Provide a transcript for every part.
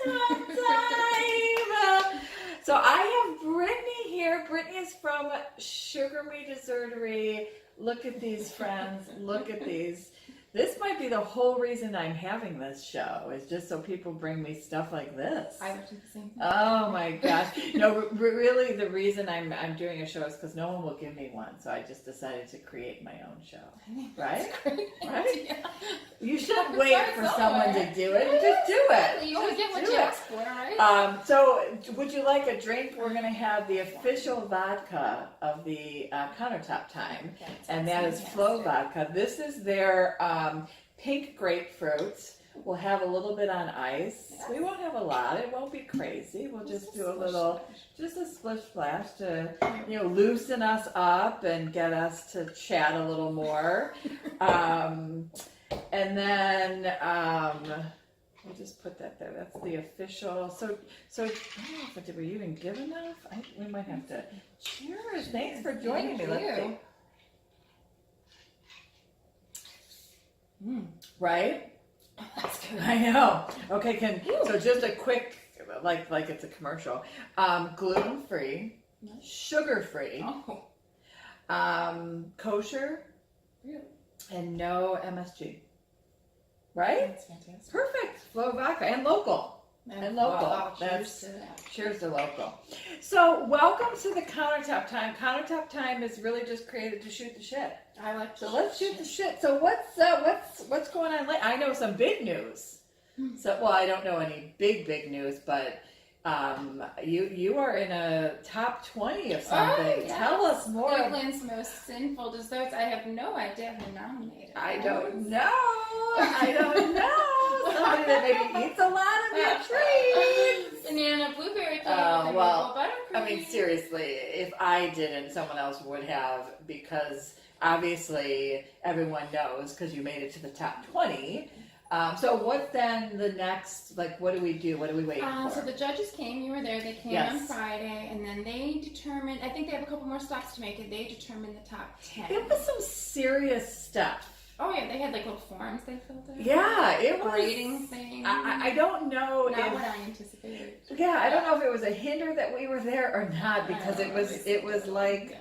countertop time. So I have Brittany here. Brittany is from Sugar Me Dessertery. Look at these, friends. Look at these. This might be the whole reason I'm having this show, is just so people bring me stuff like this. I would do the same thing. Oh my gosh. No, really the reason I'm doing a show is because no one will give me one. So I just decided to create my own show. Right? Right? You shouldn't wait for someone to do it. Just do it. You only get what you ask for, right? So would you like a drink? We're going to have the official vodka of the Countertop Time. Okay, and that is Flow Vodka. This is their pink grapefruit. We'll have a little bit on ice. Yes. We won't have a lot. It won't be crazy. We'll just do a little, just a splish splash to, loosen us up and get us to chat a little more. And then we'll just put that there. That's the official. So I don't know if we even give enough. We might have to. Cheers! Thanks for joining me. Let's see. Right? That's good. I know. Okay, so just a quick, like it's a commercial. Gluten-free, sugar-free, kosher, and no MSG. Right? That's fantastic. Perfect. Flow vodka and local. And local. Wow, Cheers to local. So welcome to the Countertop Time. Countertop Time is really just created to shoot the shit. I like to. So let's shoot the shit. So what's going on? I know some big news. So I don't know any big news, but you are in a top 20 of something. Oh, yes. Tell us more. England's most sinful desserts. I have no idea who nominated. I don't know. Somebody that maybe eats a lot of your treats. Banana blueberry cake. I mean, seriously, if I didn't, someone else would have, because obviously everyone knows because you made it to the top 20. So what's then the next, what do we do? What are we waiting for? So the judges came, you were there, they came on Friday, and then they determined, I think they have a couple more stops to make, and they determined the top 10. It was some serious stuff. Oh yeah, they had little forms they filled out. Yeah, it was. Grading thing. I don't know Not what I anticipated. Yeah, I don't know if it was a hinder that we were there or not, because it was like,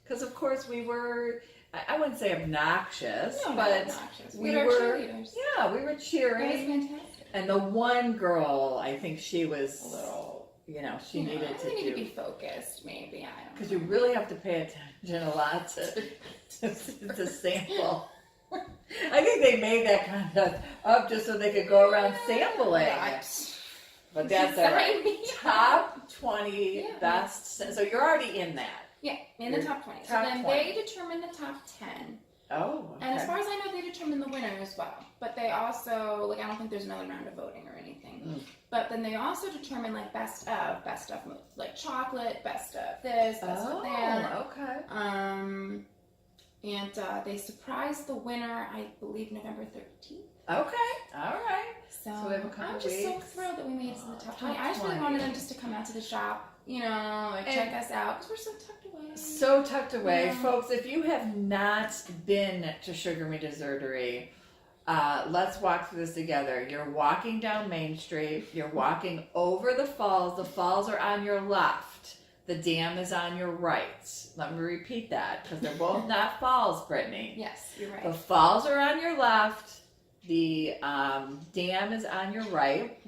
because of course we were, I wouldn't say obnoxious, but we were cheerleaders. Yeah, we were cheering. It was fantastic. And the one girl, I think she was a little, she needed to be focused, maybe. I don't know. Because you really have to pay attention a lot to sample. I think they made that kind of up just so they could go around sampling. But that's all right. Top 20 best. So you're already in that. Yeah, in the top 20. So then they determined the top 10. Oh, okay. And as far as I know, they determined the winner as well. But they also, I don't think there's another round of voting or anything. But then they also determined, best of, chocolate, best of this, best of that. Okay. And they surprised the winner, I believe, November 13th. Okay, all right. So we have a couple I'm just so thrilled that we made it to the top 20. I just really wanted them just to come out to the shop, check us out, because we're so tucked away. So tucked away. Folks, if you have not been to Sugar Me Dessertery, let's walk through this together. You're walking down Main Street. You're walking over the falls. The falls are on your left. The dam is on your right. Let me repeat that, because they're both not falls, Brittany. Yes, you're right. The falls are on your left. The dam is on your right.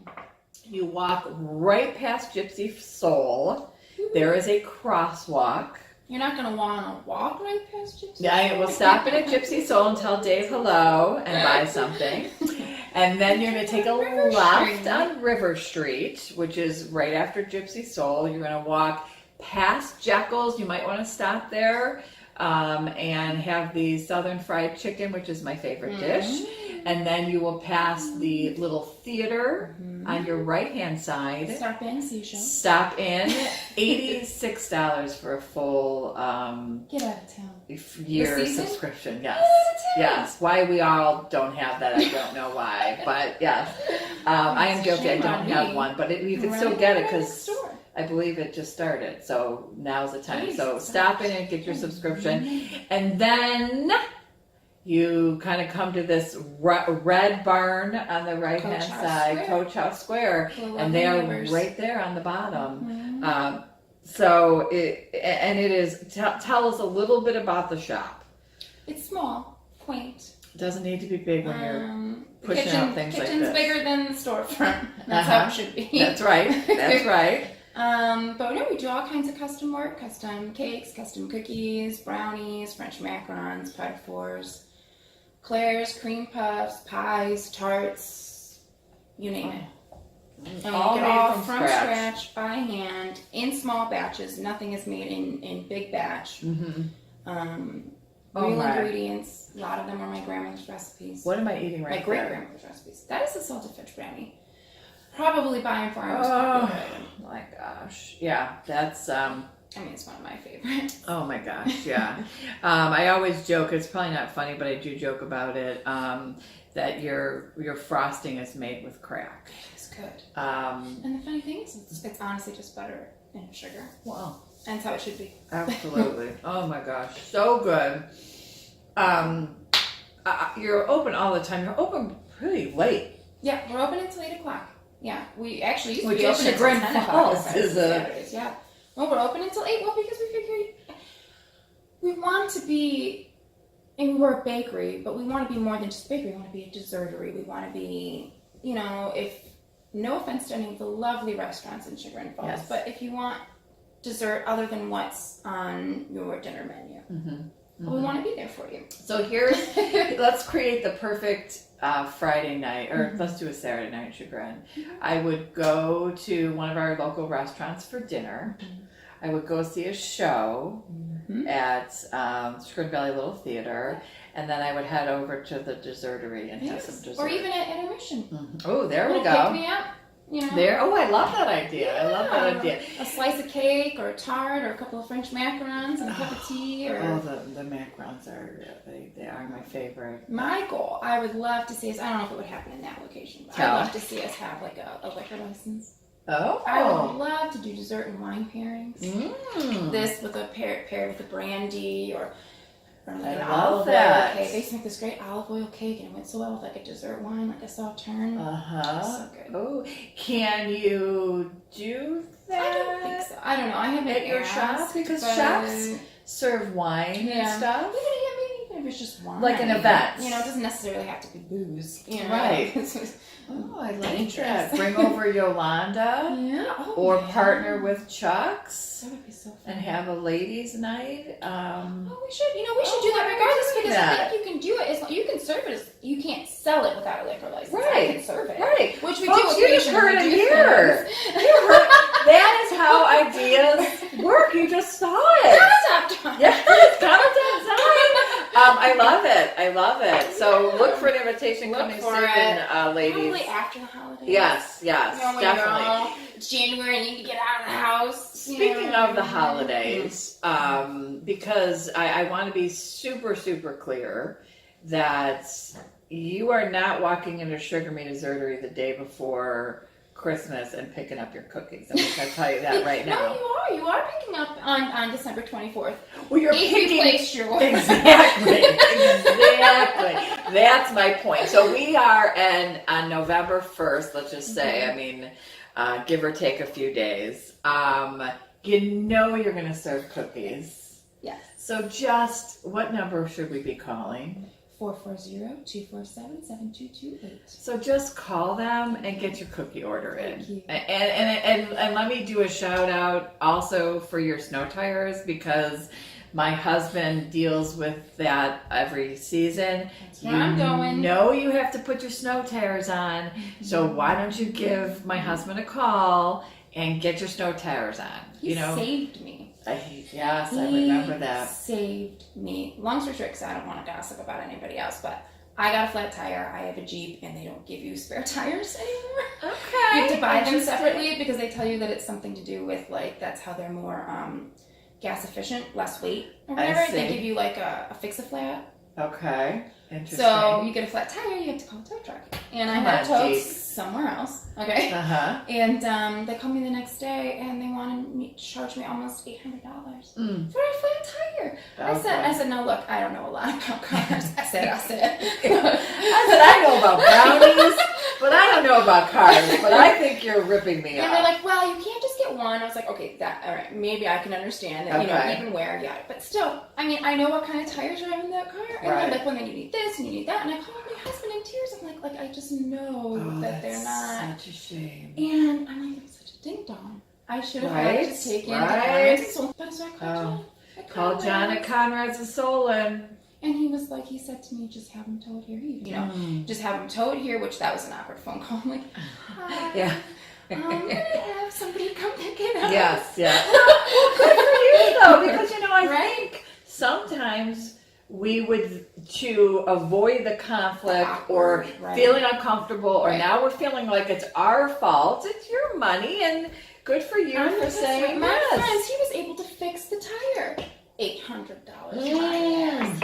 You walk right past Gypsy Soul. There is a crosswalk. You're not going to want to walk right past Gypsy Soul? Yeah, we'll stop in at Gypsy Soul and tell Dave hello and buy something. And then you're going to take a left on River Street, which is right after Gypsy Soul. You're going to walk past Jekyll's. You might want to stop there and have the Southern Fried Chicken, which is my favorite dish. And then you will pass the little theater on your right-hand side. Stop in, seashell. Stop in. $86 for a full get out of town. Year subscription. Yes. Yes. Why we all don't have that, I don't know why. But yes. I am guilty. I don't have one. But you can still get it because I believe it just started. So now's the time. So stop in and get your subscription. And then you kind of come to this red barn on the right hand Coach House side, Square. Coach House Square, We'll love and they the are neighbors. right there on the bottom. Mhm. So it is. Tell us a little bit about the shop. It's small, quaint. It doesn't need to be big when you're The pushing out things like kitchen's this. bigger than the storefront. That's how it should be. That's right. That's right. But no, we do all kinds of custom work, custom cakes, custom cookies, brownies, French macarons, pâte fours, clairs, cream puffs, pies, tarts, you name it. And All we get made all from from scratch. scratch by hand in small batches. Nothing is made in big batch. Mm-hmm. Real my. ingredients. A lot of them are my grandmother's recipes. What am I eating My right great there? grandmother's recipes. That is the salted fish brownie. Probably by and far our most Oh popular item. my gosh. Yeah, that's I mean, it's one of my favorites. oh my gosh, yeah. I always joke, it's probably not funny, but I do joke about it, that your frosting is made with crack. It's good. Um, And the funny thing is, it's honestly just butter and sugar. well, And that's how it should be. absolutely. Oh my gosh, so good. You're open all the time. You're open pretty late. Yeah, we're open until 8 o'clock. Yeah, we actually used to Which be is open until Grand 10 o'clock. Falls on Fridays is and a- Saturdays, yeah. Well, we're open until 8. Well, because we figured we want to be, and we're a bakery, but we want to be more than just a bakery. We want to be a dessertery. We want to be, you know, no offense to any of the lovely restaurants in Sugar and Falls, Yes. but if you want dessert other than what's on your dinner menu, Mm-hmm. we want to be there for you. So let's create the perfect Friday night, or let's do a Saturday night, Chagrin. I would go to one of our local restaurants for dinner. I would go see a show at Chagrin Valley Little Theater, and then I would head over to the dessertery and have some dessert. Or even at intermission. Oh, there we Little go. pick me up, you know. There. Oh, I love that idea. I love that idea. A slice of cake or a tart or a couple of French macarons and a cup of tea. Or Oh, the macarons they are my favorite. my goal, I would love to see us. I don't know if it would happen in that location, but Tell. I'd love to see us have like a liquor license. Oh. I would love to do dessert and wine pairings. Mm. This with a paired with a brandy or like I an love olive that. oil cake. They used to make this great olive oil cake, and it went so well with like a dessert wine, like a Sauterne. Uh-huh. So good. Oh, can you do that? I don't think so. I don't know. I haven't At your asked, shop? Because but- shops serve wine Yeah. and stuff. Even if it's just wine. Like an event. You know, it doesn't necessarily have to be booze. You know? Right. It's Oh, I like dangerous. that. Bring over Yolanda Yeah. Oh, or yeah. partner with Chuck's That would be so fun. and have a ladies' night. Oh, we should. You know, we should Oh, do that why regardless don't we do because that? I think you can do it. You can serve it. You can't sell it without a liquor license. Right. I can serve it. Right. Which we Folks, do you just occasionally. heard it do here. things. You heard, that is how ideas work. You just saw it. Stop talking. Yeah, it's content time. I love it. I love it. So look for an invitation Look coming for soon, it. ladies. Probably after the holidays. Yes, You know, when definitely. you're all- it's January and you need to get out of the house. you Speaking know. of the holidays, because I want to be super, super clear that you are not walking into Sugar Me Dessertery the day before Christmas and picking up your cookies. I'm just going to tell you that right now. No, you are. You are picking up on December 24th. Well, you're If picking you placed your order. Exactly. That's my point. So we are on November 1st, let's just say, I mean, give or take a few days. You know you're going to serve cookies. Yes. So just, what number should we be calling? 440-247-7228. So just call them and get your cookie order in. Thank you. And let me do a shout out also for your snow tires, because my husband deals with that every season. That's where I'm going. You know you have to put your snow tires on, so why don't you give my husband a call and get your snow tires on? He saved me. Yes, I remember that. Saved me. Long story short, because I don't want to gossip about anybody else, but I got a flat tire. I have a Jeep, and they don't give you spare tires anymore. Okay. You have to buy them Interesting. separately because they tell you that it's something to do with, like, that's how they're more gas efficient, less weight or I whatever. They see. give you like a fix-a-flat. Okay. Interesting. So you get a flat tire, you have to call a tow truck. And I had totes somewhere else. Okay. Uh-huh. And they called me the next day and they wanted me to charge me almost $800 for a flat tire. Okay. I said, no, look, I don't know a lot about cars. I said. I said, I know about brownies, but I don't know about cars. But I think you're ripping me off. And they're like, well, you can't just get one. I was like, okay, all right, maybe I can understand that, even wear, yeah. But still, I mean, I know what kind of tires are in that car. And they're like, well, then you need this and you need that. And I called my husband in tears. I'm like, I just know that they're not. Such a shame. And I'm like, I'm such a ding dong. I should have just taken Right. But so I called John. Call John at Conrad's of Solon. And he was like, he said to me, just have him towed here. You know, just have him towed here, which that was an awkward phone call. I'm like, hi. Yeah. I'm going to have somebody come pick it up. Yes, yeah. Well, good for you, though, because, I think sometimes we would, to avoid the conflict or feeling uncomfortable, or now we're feeling like it's our fault. It's your money, and good for you for saying my yes. friends, he was able to fix the tire. $800. Mm.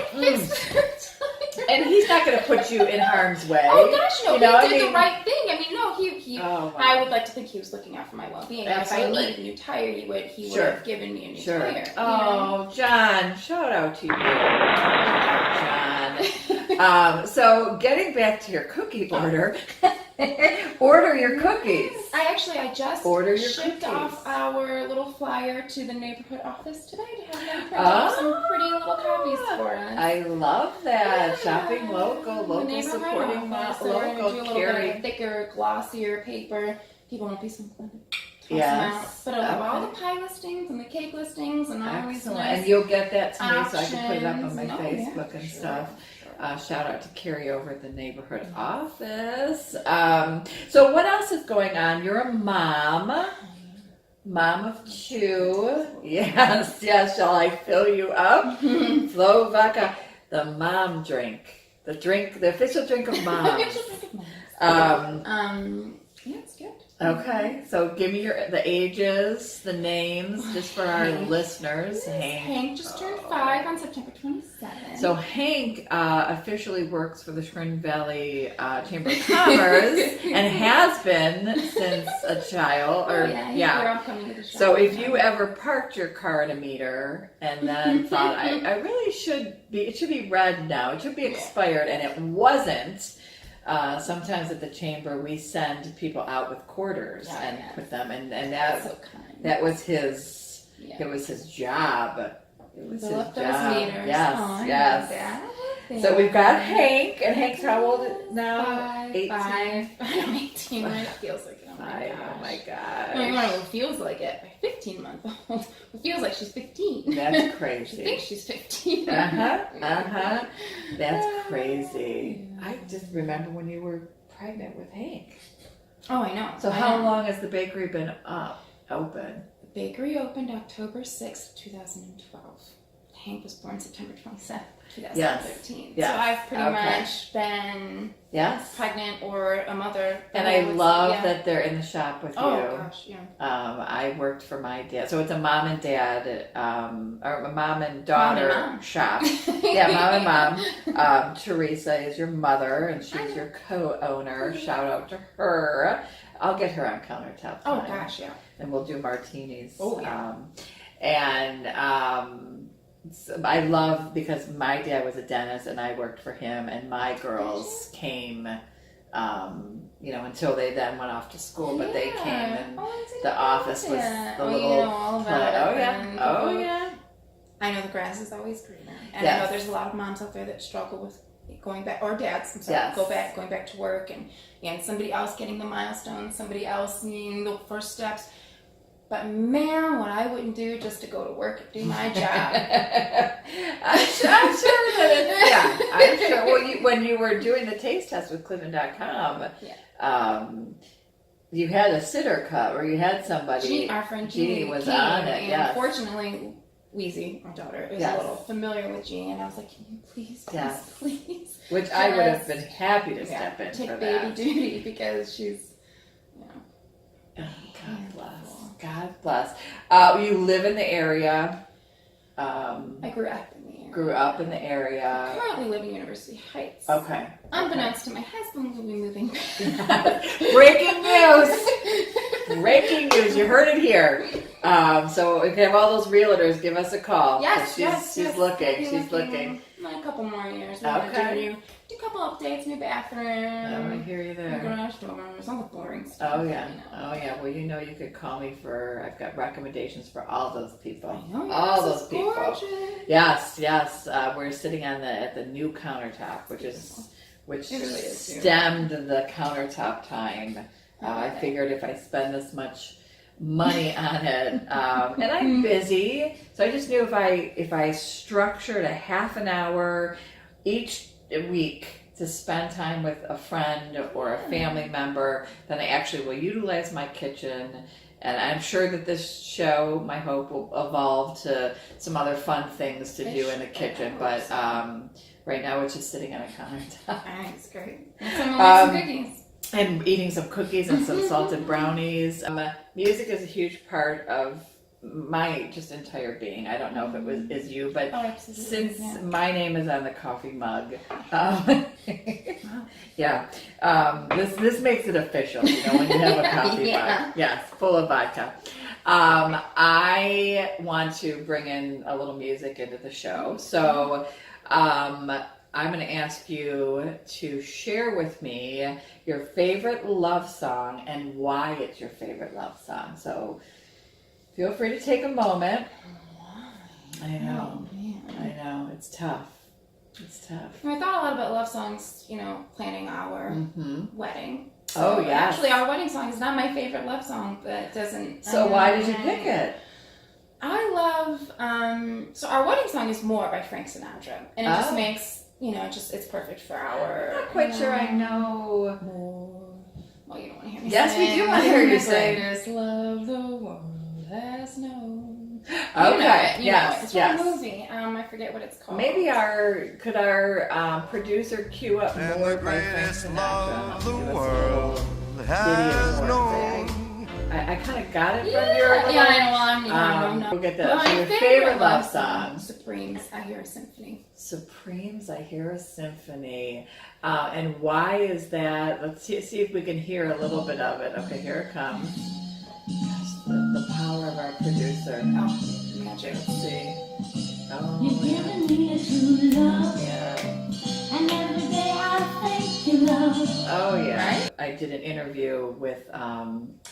And he's not going to put you in harm's way. Oh gosh, no! He did the right thing. I mean, no, he. Oh, wow. I would like to think he was looking out for my well-being. Absolutely. If I needed a new tire, he would have given me a new tire. Oh, John! Shout out to you, John. So getting back to your cookie order. Order your cookies. I just shipped cookies. off our little flyer to the neighborhood office today to have them print out some pretty little copies for us. I love that. Yeah. Shopping local, supporting local, carry. A thicker, glossier paper. People won't be so inclined to toss them out. But I love all the pie listings and the cake listings and all these nice. And you'll get that to me so I can put it up on options. my Facebook and stuff. Shout out to Carrie over at the neighborhood office. So what else is going on? You're a mom of two. Yes. Shall I fill you up? Flo Vodka, the mom drink. The official drink of moms. Yeah, it's good. Okay, so give me the ages, the names, just for our listeners. Hank just turned 5 on September 27th. So Hank officially works for the Schrin Valley Chamber of Commerce and has been since a child. Or he grew up coming to the shop. So if you ever parked your car at a meter and then thought, I really it should be red now, it should be expired, and it wasn't. Sometimes at the chamber we send people out with quarters and put them, and that was his. It was his job. It was his job. Meters. Yes. So we've got Hank, and Hank's how old now? 18. 18. It feels like it. Oh my gosh. I don't know what feels like it. 15-month-old. It feels like she's 15. That's crazy. She thinks she's 15. That's crazy. I just remember when you were pregnant with Hank. Oh, I know. So how long has the bakery been open? The bakery opened October 6th, 2012. Hank was born September 27th, 2013. Yes. So I've pretty much been pregnant or a mother. And I love that they're in the shop with you. Oh, gosh, yeah. I worked for my dad. So it's a mom and dad, or a mom and daughter shop. Mom and mom. Teresa is your mother, and she's your co-owner. Shout out to her. I'll get her on countertop. Oh, gosh, yeah. And we'll do martinis. Oh, yeah. I love, because my dad was a dentist and I worked for him, and my girls came, until they then went off to school, but they came, and the office was the little all about it. Oh yeah. I know the grass is always greener, and I know there's a lot of moms out there that struggle with going back, or dads, I'm sorry, going back to work, and somebody else getting the milestones, somebody else needing the first steps. But man, what I wouldn't do just to go to work and do my job. I'm sure that I'm sure. Well, when you were doing the taste test with Clinton.com, you had a sitter cut, or you had somebody. Our friend Jeannie was came, on it. And unfortunately, Weezy, my daughter, is a little familiar with Jeannie, and I was like, can you please? Which I would have been happy to step in take for baby that. duty, because she's, God bless. You live in the area. I grew up in the area. grew up in the area. I currently live in University Heights. Okay. Unbeknownst to my husband, we'll be moving. Breaking news! Breaking news! You heard it here. So if you have all those realtors, give us a call. Yes, she's looking. She's looking. A couple more years. Okay. Do a couple updates, new bathroom. Oh, I hear you there. Garage doors, all the boring stuff. Oh yeah. You know. Oh yeah. Well, you could call me for. I've got recommendations for all those people. I know, All this those is people. gorgeous. Yes. We're sitting on the new countertop, which It really is, stemmed the countertop time. I figured if I spend this much money on it, and I'm busy, so I just knew if I structured a half an hour each week to spend time with a friend or a family member, then I actually will utilize my kitchen. And I'm sure that this show, my hope, will evolve to some other fun things to do in the kitchen. But right now it's just sitting on a countertop. It's great. And someone makes some cookies. And eating some cookies and some salted brownies. Music is a huge part of my just entire being. I don't know if it is you, but since my name is on the coffee mug, this makes it official. When you have a coffee mug, yes, full of vodka. I want to bring in a little music into the show, so. I'm going to ask you to share with me your favorite love song and why it's your favorite love song. So feel free to take a moment. I know. I know. It's tough. It's tough. I thought a lot about love songs, planning our wedding. So yes. Actually, our wedding song is not my favorite love song, but it doesn't. So why did you pick it? I love, so our wedding song is More by Frank Sinatra. And it just makes, it's perfect for our. I'm not quite sure I know. More. Well, you don't want to hear me Yes, sing. we do want to hear you sing. Greatest love the world has known. Okay, It's from a movie. I forget what it's called. Maybe could our producer cue up More by Frank Sinatra? The world has known. I kind of got it from your. Yeah, I know. We'll get Well, that. my Your favorite love song, song. Supremes, I Hear a Symphony. Supremes, I Hear a Symphony. And why is that? Let's see if we can hear a little bit of it. Okay, here it comes. Gosh, the power of our producer. Oh, magic. Let's see. Oh, You've given me a true love, yeah. and every day I thank you, love. Oh yeah. Right? I did an interview with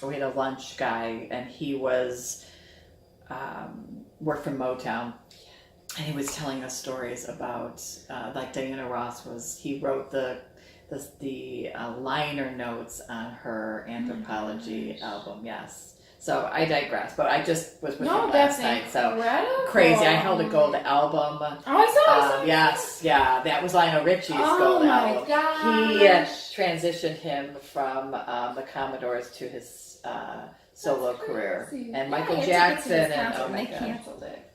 we had a lunch guy, and he was worked for Motown, and he was telling us stories about like Diana Ross he wrote the liner notes on her Anthropology album. Yes. So I digress, but I just was with him last night. So crazy! I held a gold album. Oh, I saw. Yes, yeah, that was Lionel Richie's gold album. Oh my gosh! He transitioned him from the Commodores to his solo career, and Michael Jackson, and oh my they god, canceled it.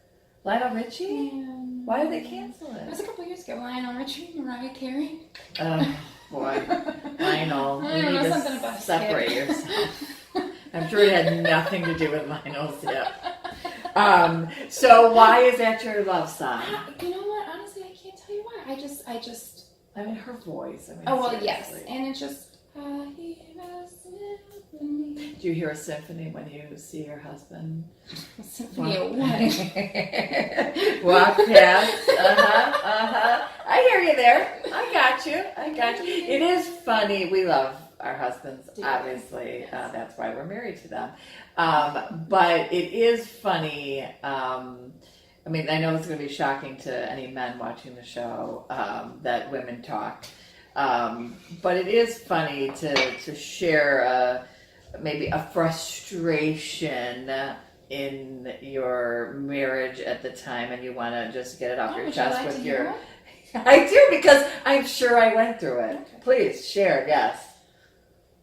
Lionel Richie. And Why did they cancel it it? was a couple years ago. Lionel Richie, Mariah Carey. Oh boy, Lionel, I you don't need know, something to about his separate hip. yourself. I'm sure it had nothing to do with Lionel's hip. So why is that your love song? You know what? Honestly, I can't tell you why. I just. I mean, her voice. I mean, Oh well, seriously. yes, and it's just. I hear a symphony. Do you hear a symphony when you see your husband? A symphony of what? Walk past. I hear you there. I got you. It is funny. We love our husbands, obviously. That's why we're married to them. But it is funny. I mean, I know it's going to be shocking to any men watching the show that women talk. But it is funny to share maybe a frustration in your marriage at the time, and you want to just get it off your chest with your. I do, because I'm sure I went through it. Okay. Please share. Yes.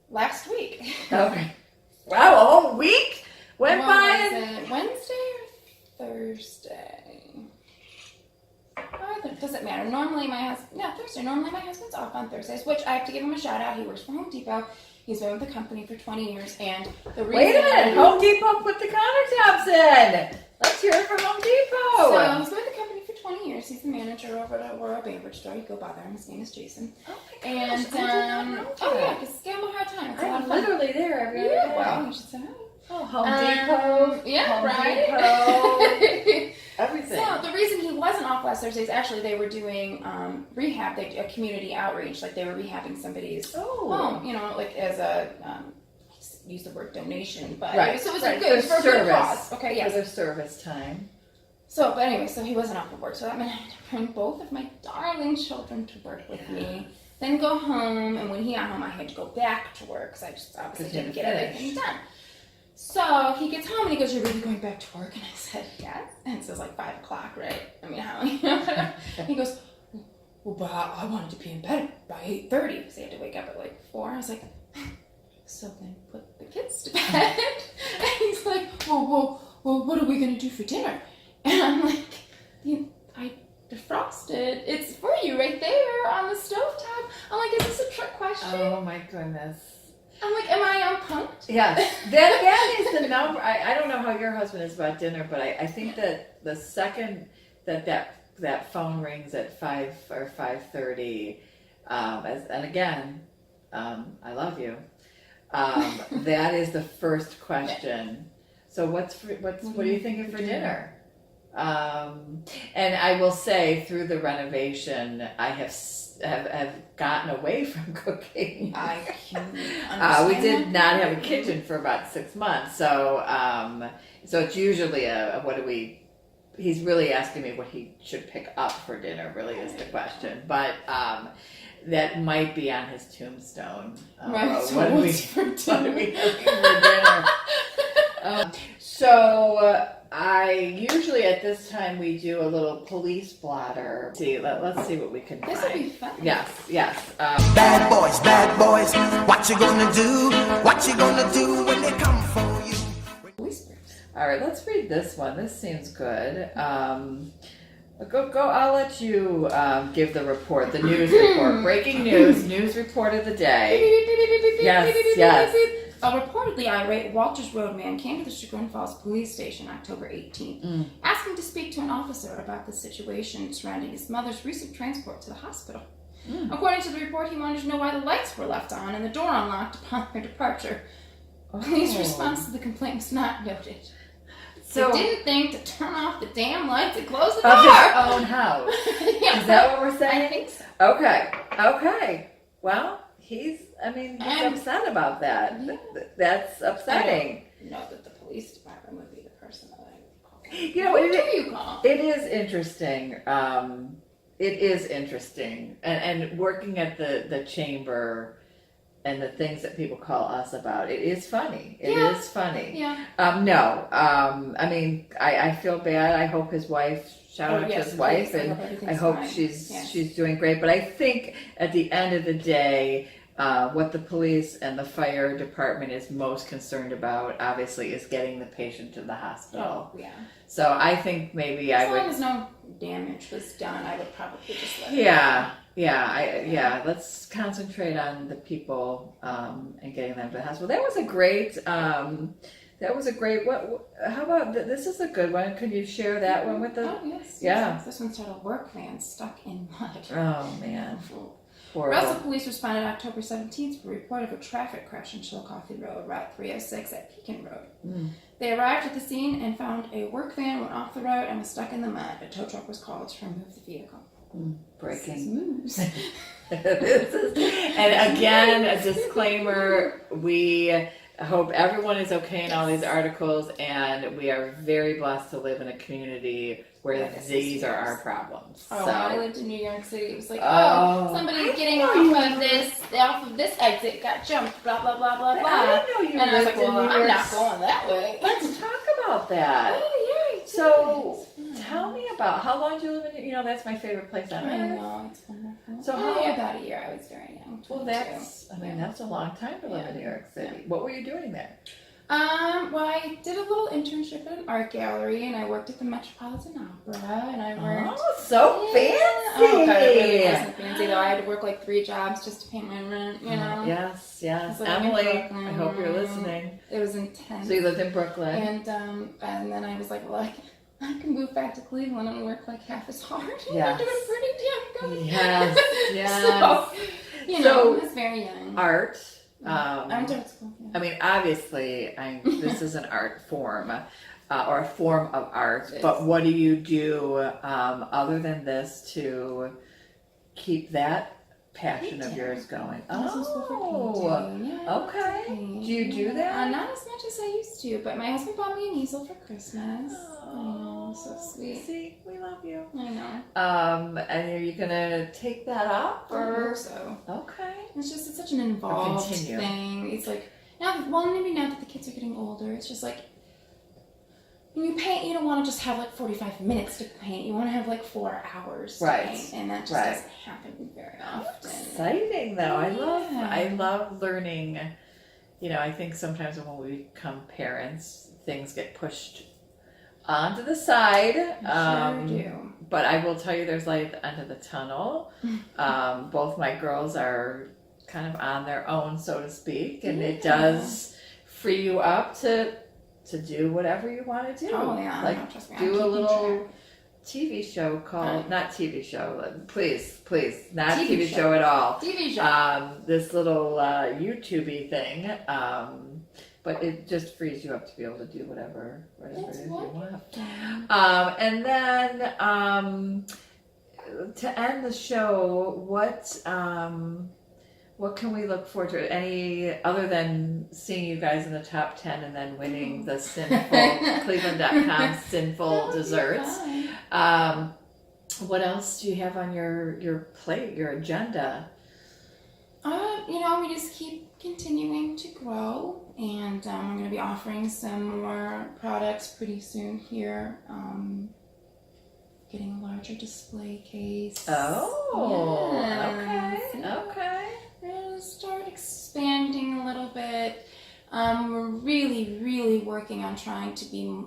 Last week. Okay. Wow, a whole week went by. Was it Wednesday or Thursday? Doesn't matter. Normally Thursday. Normally my husband's off on Thursdays, which I have to give him a shout out. He works for Home Depot. He's been with the company for 20 years, and the reason. Wait a minute, Home Depot put the countertops in. Let's hear it from Home Depot. So he's been with the company for 20 years. He's the manager over at Aurora Bainbridge store. You go by there. His name is Jason. Oh my gosh, And I did not know that. oh yeah, because give him a hard time. It's a lot I'm of fun. literally there every other Yeah, day. well, you should say hi. Oh, Home Depot. Yeah, Home right. Depot. Everything. So the reason he wasn't off last Thursday is actually they were doing rehab, a community outreach, like they were rehabbing somebody's home, you know, like as a use the word donation, but Right. so it was Right. a good for a good service. cause. Okay, yes. For their service time. So, but anyway, so he wasn't off of work, so that meant I had to bring both of my darling children to work with me, then go home, and when he got home, I had to go back to work because I just obviously didn't get everything done. So he gets home and he goes, "You're really going back to work?" And I said, "Yes." And so it's like 5 o'clock, right? I mean, how? And he goes, "Well, but I wanted to be in bed by 8:30, so I had to wake up at like 4." I was like, "So then put the kids to bed." And he's like, well, what are we gonna do for dinner?" And I'm like, "I defrosted. It's for you right there on the stovetop." I'm like, "Is this a trick question?" Oh my goodness. I'm like, "Am I on punked?" Yes, that is the number. I don't know how your husband is about dinner, but I think that the second that phone rings at 5 or 5:30, and again, I love you. That is the first question. So what are you thinking for dinner? And I will say, through the renovation, I have gotten away from cooking. I can understand. We did not have a kitchen for about 6 months, so it's usually he's really asking me what he should pick up for dinner, really is the question, but that might be on his tombstone. Right, so what are we having for dinner? So I usually at this time we do a little police blotter. Let's see what we can This find. will be fun. Yes. Bad boys, what you gonna do? What you gonna do when they come for you? Whispers. All right, let's read this one. This seems good. Go. I'll let you give the report, the news report, breaking news report of the day. Yes. A reportedly irate Walters Road man came to the Chagrin Falls police station October 18th, asking to speak to an officer about the situation surrounding his mother's recent transport to the hospital. According to the report, he wanted to know why the lights were left on and the door unlocked upon their departure. Police response to the complaint was not noted. So They didn't think to turn off the damn lights and close the door. of his own house. Yeah. Is that what we're saying? I think so. Okay. Well, he's upset about that. Yeah. That's upsetting. I don't know that the police department would be the person that I would call. You know, Who do you call? it is interesting. It is interesting. And working at the chamber and the things that people call us about, it is funny. It is funny. Yeah. No. I mean, I feel bad. I hope his wife, shout out to yes, his wife, please, I and hope everything's I hope fine. she's Yes. doing great. But I think at the end of the day, what the police and the fire department is most concerned about, obviously, is getting the patient to the hospital. Oh, yeah. So I think maybe As I long would. as no damage was done, I would probably just let Let's concentrate on the people and getting them to the hospital. That was a great. What? How about this? Is a good one. Can you share that one with the? Oh, yes. Yeah. Yes. This one's titled "Work Van Stuck in Mud." Oh man. Russell Horrible. police responded October 17th to a report of a traffic crash on Chillicothe Road, Route 306 at Pekin Road. They arrived at the scene and found a work van went off the road and was stuck in the mud. A tow truck was called to remove the vehicle. Breaking. Moves. And again, a disclaimer: we hope everyone is okay in all these articles, and we are very blessed to live in a community where these are our problems. Oh, So. when I lived in New York City, it was like, somebody I getting know off of this exit got jumped, blah, blah, blah, blah, blah. I didn't know you And I was lived like, in well, New I'm York. not going that way. Let's talk about that. Oh, yeah. So, tell me about how long did you live in? That's my favorite place on I earth. know, it's wonderful. So about a year, I was very young. Well, 22. that's a long time to live in New York City. What were you doing there? Well, I did a little internship at an art gallery, and I worked at the Metropolitan Opera, and I worked... Oh, so fancy! Oh, God, it really wasn't fancy, though. I had to work like 3 jobs just to pay my rent, you know? Yes. So Emily, in I hope you're listening. It was intense. So you lived in Brooklyn. And then I was like, well, I can move back to Cleveland and work like half as hard. Yes. We're doing pretty damn good. Yes, yes. So, you know, I was very young. Art. I went to art school. Yeah. I mean, obviously, this is an art form, or a form of art. But what do you do other than this to keep that passion of yours going? Oh, yeah, okay. painting. Do you do that? Not as much as I used to, but my husband bought me an easel for Christmas. I know, so sweet. See, we love you. I know. And are you gonna take that up, I or hope so. okay? It's such an involved continue. thing. It's like maybe now that the kids are getting older, it's just like when you paint, you don't want to just have like 45 minutes to paint. You want to have like 4 hours to paint, and that just doesn't happen very often. Exciting though. Yeah. I love learning. You know, I think sometimes when we become parents, things get pushed onto the side. Sure do. But I will tell you, there's light at the end of the tunnel. Both my girls are kind of on their own, so to speak, and it does free you up to do whatever you want to do. Oh yeah, like no, trust me, do a little track. TV show called not TV show. Please, not TV TV show at all. TV show. This little YouTube-y thing. But it just frees you up to be able to do whatever it is you want. And then to end the show, what can we look forward to? Any other than seeing you guys in the top 10 and then winning the sinful Cleveland.com sinful desserts? What else do you have on your plate, your agenda? You know, we just keep continuing to grow, and I'm going to be offering some more products pretty soon here. Getting a larger display case. Oh, Yes. okay. We're going to start expanding a little bit. We're really, really working on trying to be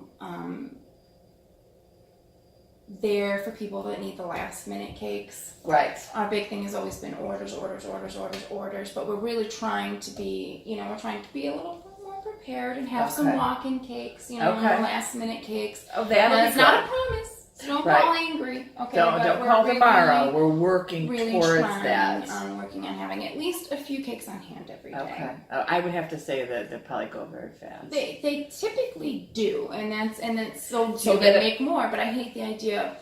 there for people that need the last minute cakes. Right. Our big thing has always been orders, but we're really trying to be, we're trying to be a little bit more prepared and have some walk-in cakes, last minute cakes. Oh, that'll be it's not a promise. So don't call angry. Okay. Don't call tomorrow. We're working towards that. Working on having at least a few cakes on hand every day. Okay. I would have to say that they probably go very fast. They typically do, and that's so So they that make more. But I hate the idea of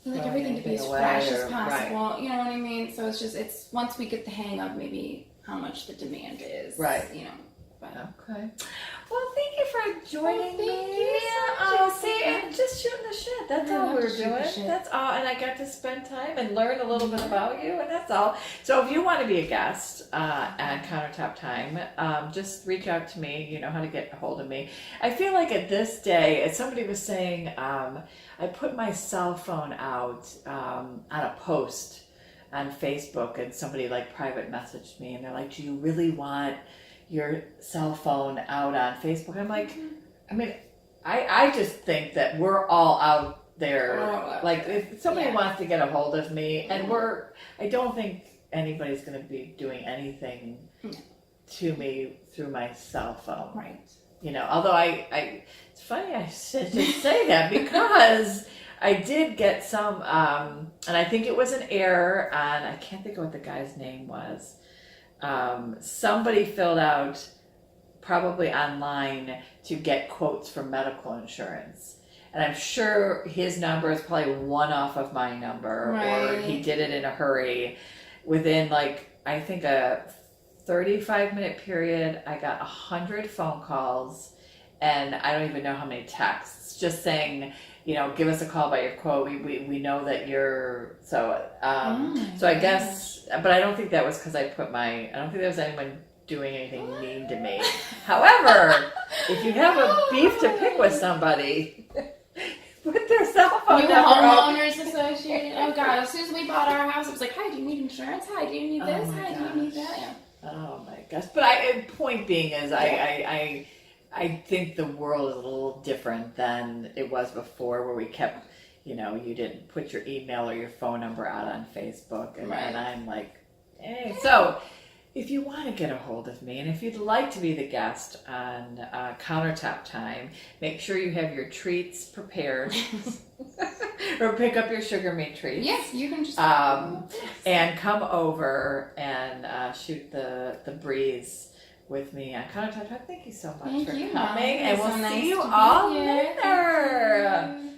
like everything to be as fresh as possible. Right. You know what I mean? So it's once we get the hang of maybe how much the demand is. Right. But. Okay. Well, thank you for joining me. Thank you so much. See, and just shooting the shit. That's all we're doing. That's all. And I got to spend time and learn a little bit about you, and that's all. So if you want to be a guest at Countertop Time, just reach out to me. You know how to get a hold of me. I feel like at this day, as somebody was saying, I put my cell phone out on a post on Facebook, and somebody like private messaged me, and they're like, "Do you really want your cell phone out on Facebook?" I'm like, I mean, I just think that we're all out there. Like, if somebody wants to get a hold of me, and I don't think anybody's going to be doing anything to me through my cell phone. Right. Although it's funny I should just say that, because I did get some, and I think it was an error on, I can't think of what the guy's name was. Somebody filled out, probably online, to get quotes for medical insurance. And I'm sure his number is probably one off of my number, or he did it in a hurry. Within I think a 35-minute period, I got 100 phone calls, and I don't even know how many texts, just saying, give us a call about your quote. We know that you're so I guess, but I don't think that was because I don't think there was anyone doing anything mean to me. However, if you have a beef to pick with somebody, put their cell phone number up. Homeowners Association. Oh God! As soon as we bought our house, it was like, "Hi, do you need insurance? Hi, do you need this? Hi, do you need that?" Yeah. Oh my gosh! But point being is, I think the world is a little different than it was before, where we kept, you didn't put your email or your phone number out on Facebook, and I'm like, hey. So If you want to get a hold of me, and if you'd like to be the guest on Countertop Time, make sure you have your treats prepared, or pick up your Sugar Me treats. Yes, you can just. And come over and shoot the breeze with me on Countertop Time. Thank you so much Thank for you, coming, Mom. and It was we'll so see nice you to be all here. later. Thank you.